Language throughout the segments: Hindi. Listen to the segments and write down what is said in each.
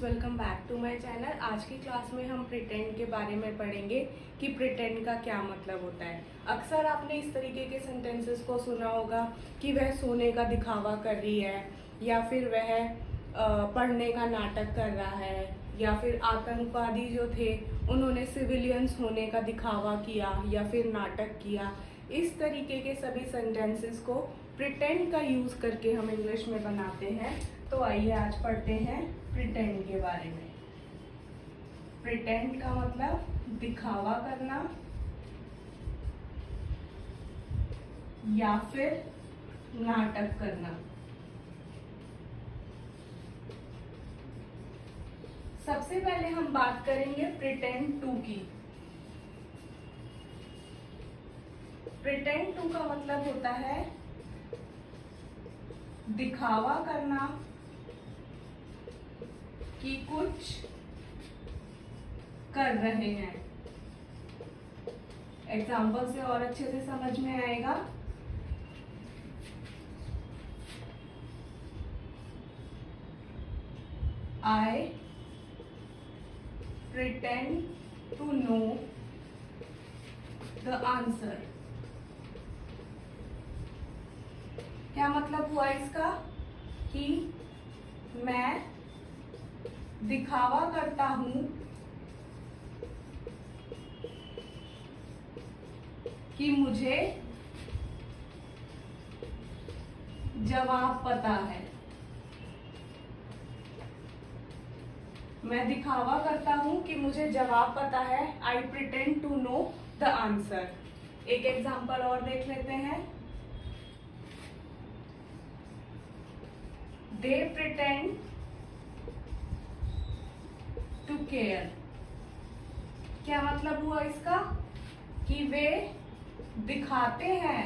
Welcome back to my channel. आज की क्लास में हम प्रिटेंड के बारे में पढ़ेंगे कि प्रिटेंड का क्या मतलब होता है। अक्सर आपने इस तरीके के सेंटेंसेस को सुना होगा कि वह सोने का दिखावा कर रही है, या फिर वह पढ़ने का नाटक कर रहा है, या फिर आतंकवादी जो थे उन्होंने सिविलियंस होने का दिखावा किया या फिर नाटक किया। इस तरीके के सभी सेंटेंसेस को प्रिटेंड का यूज़ करके हम इंग्लिश में बनाते हैं। तो आइए आज पढ़ते हैं प्रिटेंड के बारे में। प्रिटेंड का मतलब दिखावा करना या फिर नाटक करना। सबसे पहले हम बात करेंगे प्रिटेंड टू की। प्रिटेंड टू का मतलब होता है दिखावा करना कि कुछ कर रहे हैं। एग्जाम्पल से और अच्छे से समझ में आएगा। I pretend to know the answer। क्या मतलब हुआ इसका कि मैं दिखावा करता हूं कि मुझे जवाब पता है। मैं दिखावा करता हूं कि मुझे जवाब पता है। I pretend to know the answer. एक एग्जाम्पल और देख लेते हैं। They pretend to care। क्या मतलब हुआ इसका कि वे दिखाते हैं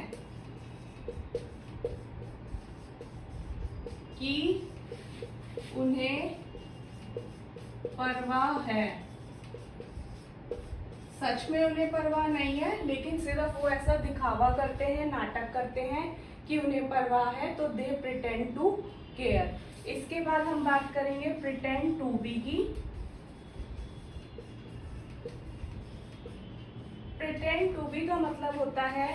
कि उन्हें परवाह है। सच में उन्हें परवाह नहीं है, लेकिन सिर्फ वो ऐसा दिखावा करते हैं, नाटक करते हैं कि उन्हें परवाह है। तो दे प्रिटेंड टू केयर। इसके बाद हम बात करेंगे प्रिटेंड टू बी की। प्रिटेंड टू बी का मतलब होता है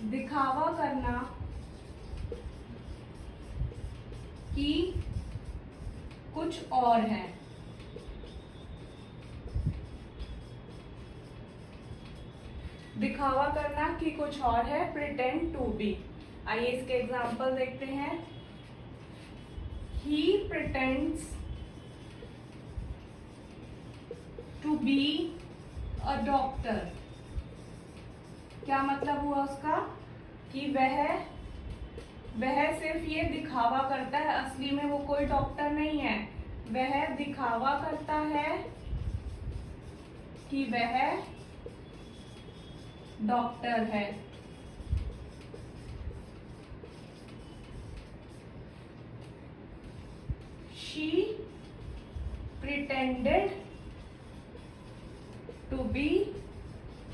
दिखावा करना कि कुछ और है। दिखावा करना कि कुछ और है, प्रिटेंड टू बी। आइए इसके एग्जाम्पल देखते हैं। He pretends to be a doctor। क्या मतलब हुआ उसका कि वह सिर्फ ये दिखावा करता है, असली में वो कोई डॉक्टर नहीं है। वह दिखावा करता है कि वह डॉक्टर है। She pretended to be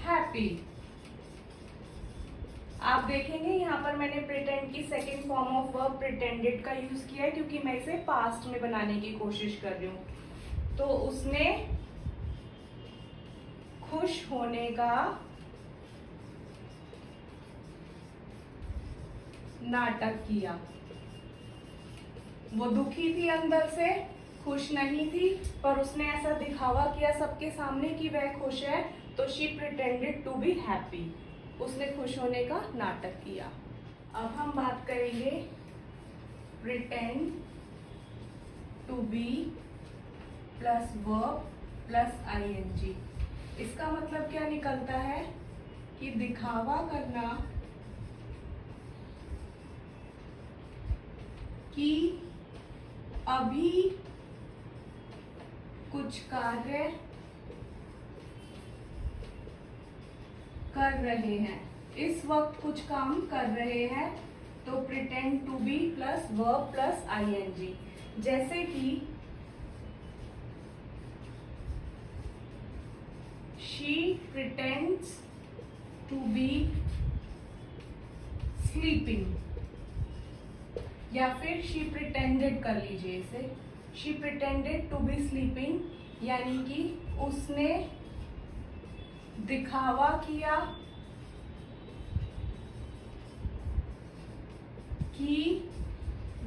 happy। आप देखेंगे यहाँ पर मैंने प्रिटेंड की second form of verb pretended का यूज किया है, क्योंकि मैं इसे पास्ट में बनाने की कोशिश कर रही हूं। तो उसने खुश होने का नाटक किया। वो दुखी थी, अंदर से खुश नहीं थी, पर उसने ऐसा दिखावा किया सबके सामने कि वह खुश है। तो she pretended to be happy. उसने खुश होने का नाटक किया। अब हम बात करेंगे pretend to be plus verb plus ING. इसका मतलब क्या निकलता है कि दिखावा करना कि अभी कुछ कार्य कर रहे हैं, इस वक्त कुछ काम कर रहे हैं। तो pretend to be plus verb plus ING. जैसे कि she pretends to be sleeping. या फिर शी प्रिटेंडेड कर लीजिए इसे, she pretended to be sleeping, यानी कि उसने दिखावा किया कि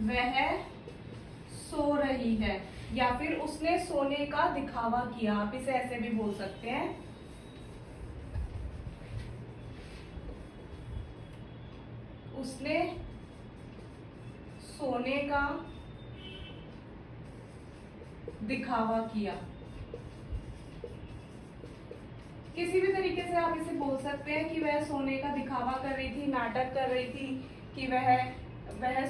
वह सो रही है, या फिर उसने सोने का दिखावा किया, आप इसे ऐसे भी बोल सकते हैं। उसने सोने का दिखावा किया, किसी भी तरीके से आप इसे बोल सकते हैं कि वह सोने का दिखावा कर रही थी, नाटक कर रही थी कि वह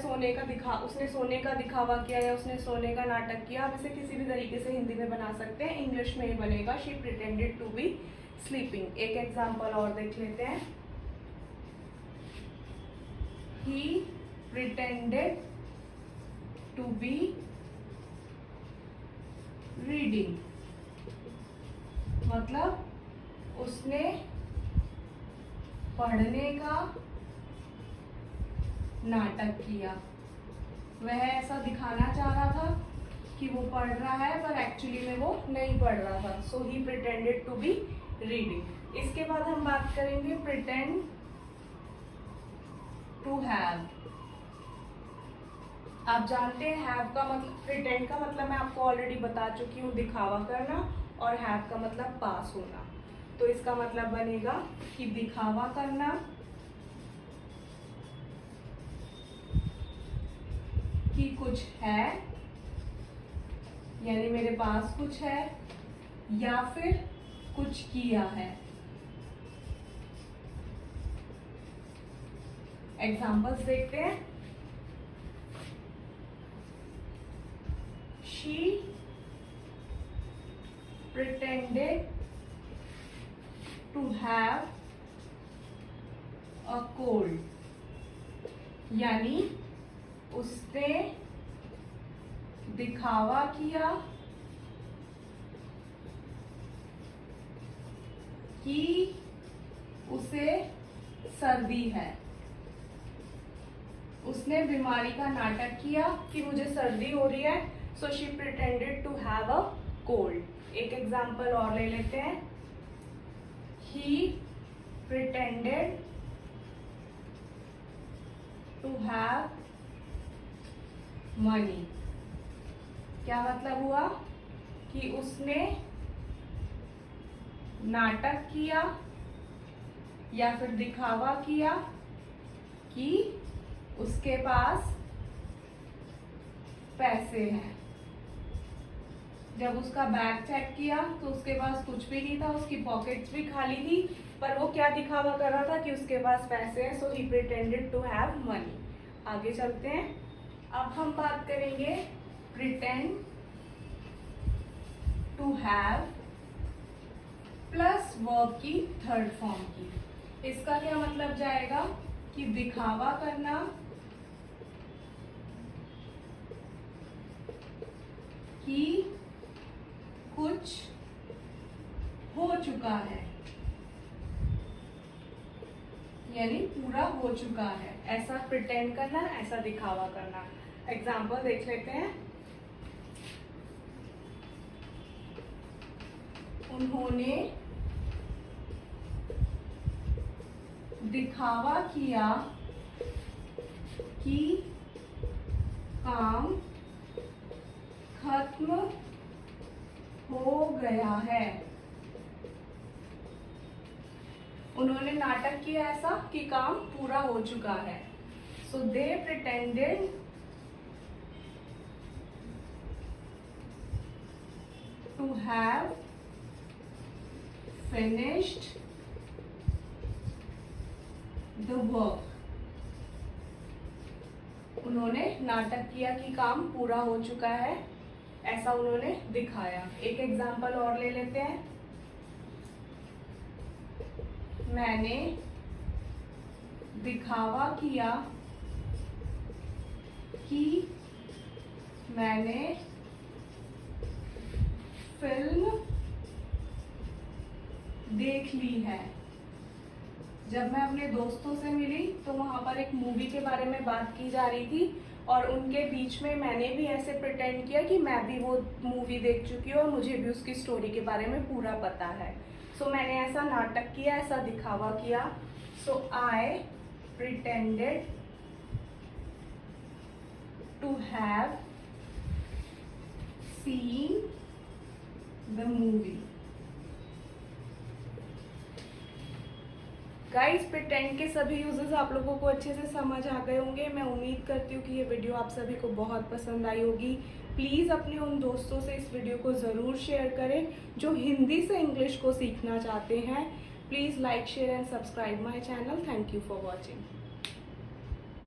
सोने का उसने सोने का दिखावा किया या उसने सोने का नाटक किया। आप इसे किसी भी तरीके से हिंदी में बना सकते हैं, इंग्लिश में ही बनेगा she pretended to be sleeping. एक एग्जांपल और देख लेते हैं। He pretended to be reading, मतलब उसने पढ़ने का नाटक किया। वह ऐसा दिखाना चाह रहा था कि वो पढ़ रहा है, पर एक्चुअली में वो नहीं पढ़ रहा था। सो he pretended to be reading. इसके बाद हम बात करेंगे प्रिटेंड टू हैव। आप जानते हैं हैव का मतलब, प्रिटेंड का मतलब मैं आपको ऑलरेडी बता चुकी हूँ, दिखावा करना, और हैव का मतलब पास होना। तो इसका मतलब बनेगा कि दिखावा करना कि कुछ है, यानी मेरे पास कुछ है, या फिर कुछ किया है। एग्जाम्पल्स देखते हैं। She pretended to have a cold, यानी उसने दिखावा किया कि उसे सर्दी है। उसने बीमारी का नाटक किया कि मुझे सर्दी हो रही है। So she pretended to have a cold. एक एग्जाम्पल और ले लेते हैं। He pretended to have money. क्या मतलब हुआ कि उसने नाटक किया या फिर दिखावा किया कि उसके पास पैसे हैं। जब उसका बैग चेक किया तो उसके पास कुछ भी नहीं था, उसकी पॉकेट्स भी खाली थी, पर वो क्या दिखावा कर रहा था कि उसके पास पैसे हैं। So he pretended to have money. आगे चलते हैं। अब हम बात करेंगे pretend to have plus verb की थर्ड फॉर्म की। इसका क्या मतलब जाएगा कि दिखावा करना कि कुछ हो चुका है, यानी पूरा हो चुका है। ऐसा प्रिटेंड करना, ऐसा दिखावा करना। एग्जाम्पल देख लेते हैं। उन्होंने दिखावा किया कि काम खत्म हो गया है। उन्होंने नाटक किया ऐसा कि काम पूरा हो चुका है। So they pretended to have finished the work। उन्होंने नाटक किया कि काम पूरा हो चुका है, ऐसा उन्होंने दिखाया। एक एग्जाम्पल और ले लेते हैं। मैंने दिखावा किया कि मैंने फिल्म देख ली है। जब मैं अपने दोस्तों से मिली तो वहां पर एक मूवी के बारे में बात की जा रही थी और उनके बीच में मैंने भी ऐसे प्रिटेंड किया कि मैं भी वो मूवी देख चुकी हूँ और मुझे भी उसकी स्टोरी के बारे में पूरा पता है। सो मैंने ऐसा नाटक किया, ऐसा दिखावा किया। So I pretended to have seen the movie. Guys, pretend के सभी यूजेस आप लोगों को अच्छे से समझ आ गए होंगे। मैं उम्मीद करती हूँ कि ये वीडियो आप सभी को बहुत पसंद आई होगी। प्लीज़ अपने उन दोस्तों से इस वीडियो को ज़रूर शेयर करें जो हिंदी से इंग्लिश को सीखना चाहते हैं। Please like, share and subscribe my channel. Thank you for watching.